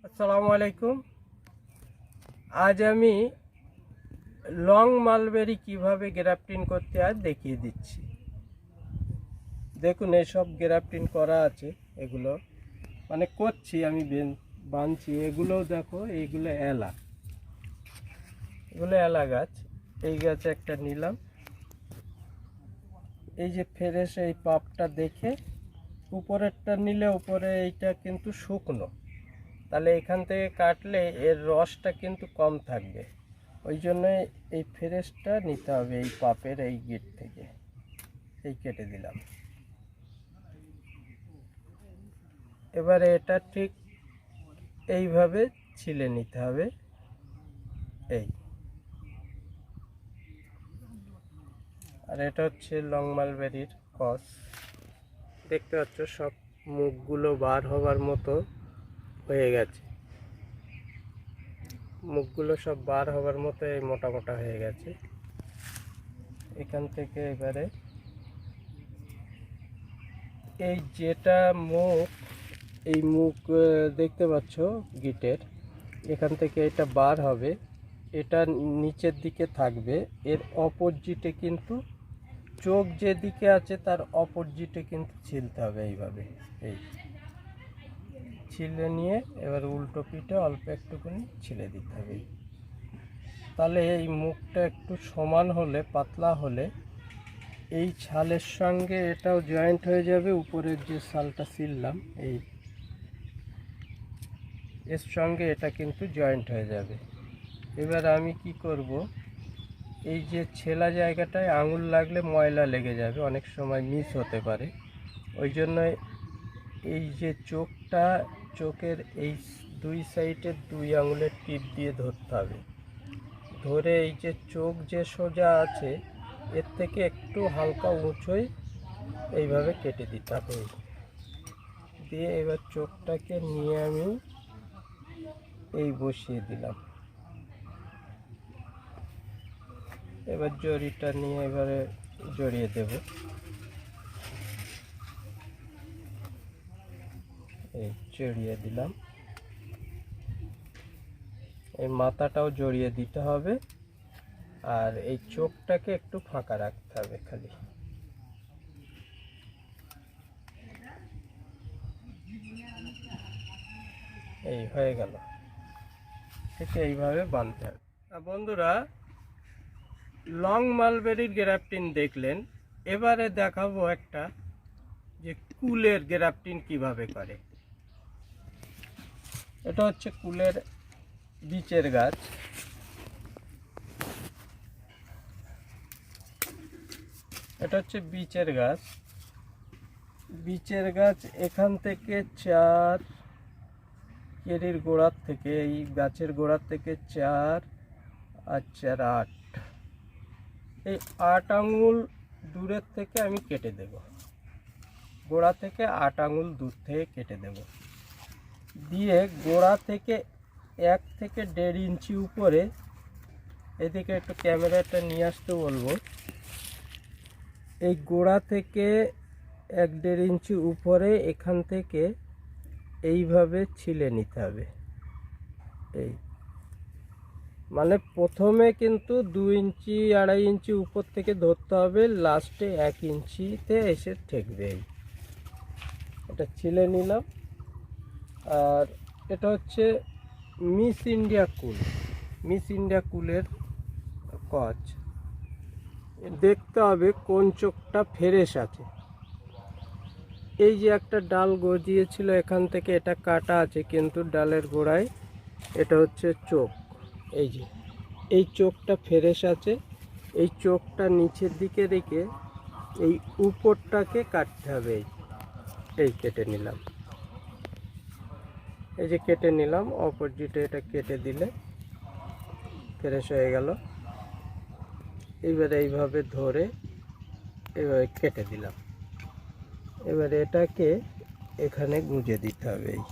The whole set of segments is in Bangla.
আসসালামু আলাইকুম। আজ আমি লং মালবেরি কিভাবে গ্রাফটিং করতে হয় দেখিয়ে দিচ্ছি। দেখুন এসব গ্রাফটিং করা আছে, এগুলো মানে করছি আমি, বানছি। এগুলো দেখো, এইগুলো এলা গাছ। এই গাছ একটা নিলাম, এই যে ফ্রেশ এই পাপটা দেখে উপরেরটা নিলে, উপরে এইটা কিন্তু শুকনো, তাহলে এখান থেকে কাটলে এর রসটা কিন্তু কম থাকবে। ওই জন্য এই ফ্রেশটা নিতে হবে এই পাপের এই গিট থেকে। এই কেটে দিলাম। এবারে এটা ঠিক এইভাবে ছিলে নিতে হবে। এই আর এটা হচ্ছে লং মালবেরির কস। দেখতে পাচ্ছ সব মুখগুলো বার হবার মতো হয়ে গেছে, মুখগুলো সব বার হবার মতো এই মোটা মোটা হয়ে গেছে। এখান থেকে এবারে এই যেটা মুখ, এই মুখ দেখতে পাচ্ছ গিটের, এখান থেকে এটা বার হবে, এটা নিচের দিকে থাকবে। এর অপোজিটে কিন্তু চোখ যেদিকে আছে তার অপোজিটে কিন্তু ছিলতে হবে এইভাবে। এই ছিলে নিয়ে এবার উল্টো পিঠে অল্প একটুখানি ছিলে দিতে হবে। তাহলে এই মুখটা একটু সমান হলে, পাতলা হলে এই ছালের সঙ্গে এটাও জয়েন্ট হয়ে যাবে। উপরের যে ছালটা ছিললাম এই এর সঙ্গে এটা কিন্তু জয়েন্ট হয়ে যাবে। এবার আমি কি করব, এই যে ছেলা জায়গাটায় আঙুল লাগলে ময়লা লেগে যাবে, অনেক সময় মিস হতে পারে। ওই জন্য এই যে চোখটা, চোখের এই দুই সাইডের দুই আঙুলের টিপ দিয়ে ধরতে হবে। ধরে এই যে চোখ যে সোজা আছে এর থেকে একটু হালকা উঁচুই এইভাবে কেটে দিতে হবে। দিয়ে এবার চোখটাকে নিয়ে আমি এই বসিয়ে দিলাম। এবার জড়িটা নিয়ে এবারে জড়িয়ে দেব। এই জড়িয়ে দিলাম। এই মাথাটাও জড়িয়ে দিতে হবে, আর এই চোখটাকে একটু ফাঁকা রাখতে হবে খালি। এই হয়ে গেল। ঠিক এইভাবে বাঁধতে হবে। বন্ধুরা, লং মালবেরির গ্রাফটিং দেখলেন, এবারে দেখাবো একটা যে কুলের গ্রাফটিং কিভাবে করে। এটা হচ্ছে কুলের বীচের গাছ। এটা হচ্ছে বীচের গাছ। বীচের গাছ এখান থেকে 4 কেরির গোড়ার থেকে, এই গাছের গোড়ার থেকে 4 আর 4 8, এই 8 আঙুল দূরের থেকে আমি কেটে দেব। গোড়া থেকে 8 আঙুল দূর থেকে কেটে দেব। দিয়ে গোড়া থেকে 1 থেকে 1.5 ইঞ্চি উপরে, এদিকে একটু ক্যামেরাটা নিয়ে আসতে বলবো, এই গোড়া থেকে 1-1.5 ইঞ্চি উপরে এখান থেকে এইভাবে ছিলে নিতে হবে। এই মানে প্রথমে কিন্তু 2 ইঞ্চি 2.5 ইঞ্চি উপর থেকে ধরতে হবে, লাস্টে 1 ইঞ্চিতে এসে ঠেকবে। এটা ছিলে নিলাম। আর এটা হচ্ছে মিস ইন্ডিয়া কুল। মিস ইন্ডিয়া কুলের কচ। দেখতে হবে কোন চোখটা ফ্রেশ আছে। এই যে একটা ডাল গজিয়েছিল এখান থেকে, এটা কাটা আছে, কিন্তু ডালের গোড়ায় এটা হচ্ছে চোখ। এই যে এই চোখটা ফ্রেশ আছে। এই চোখটা নিচের দিকে রেখে এই উপরটাকে কাটতে হবে। এই কেটে নিলাম। এই যে কেটে নিলাম, অপোজিটে এটা কেটে দিলে ফ্রেশ হয়ে গেল। এইবারে এইভাবে ধরে এইভাবে কেটে দিলাম। এবারে এটাকে এখানে গুঁজে দিতে হবে। এই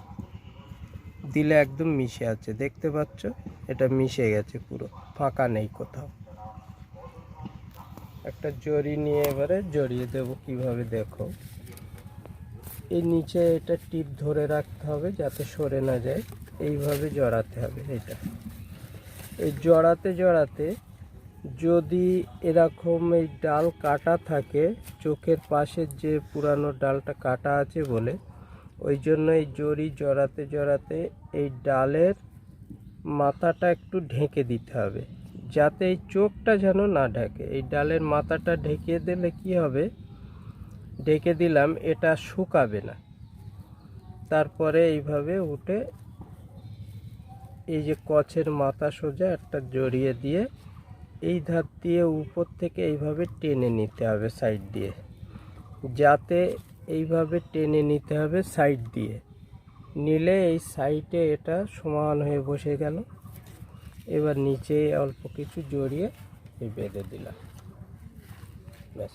দিলে একদম মিশে আছে, দেখতে পাচ্ছ এটা মিশে গেছে, পুরো ফাঁকা নেই কোথাও। একটা জড়ি নিয়ে এবারে জড়িয়ে দেব কিভাবে, দেখো। এই নিচে এটা টিপ ধরে রাখতে হবে যাতে সরে না যায়, এইভাবে জড়াতে হবে। এটা এই জড়াতে জড়াতে যদি এরকম এই ডাল কাটা থাকে, চোখের পাশের যে পুরানো ডালটা কাটা আছে বলে, ওই জন্য এই জড়ি জড়াতে জড়াতে এই ডালের মাথাটা একটু ঢেকে দিতে হবে, যাতে এই চোখটা যেন না ঢাকে। এই ডালের মাথাটা ঢেকে দিলে কি হবে, ঢেকে দিলাম, এটা শুকাবে না। তারপরে এইভাবে উঠে এই যে কচের মাথা সোজা একটা জড়িয়ে দিয়ে এই ধার দিয়ে উপর থেকে এইভাবে টেনে নিতে হবে সাইড দিয়ে, যাতে এইভাবে টেনে নিতে হবে সাইড দিয়ে, নিলে এই সাইডে এটা সমান হয়ে বসে গেল। এবার নিচে অল্প কিছু জড়িয়ে বেঁধে দিলাম, ব্যাস।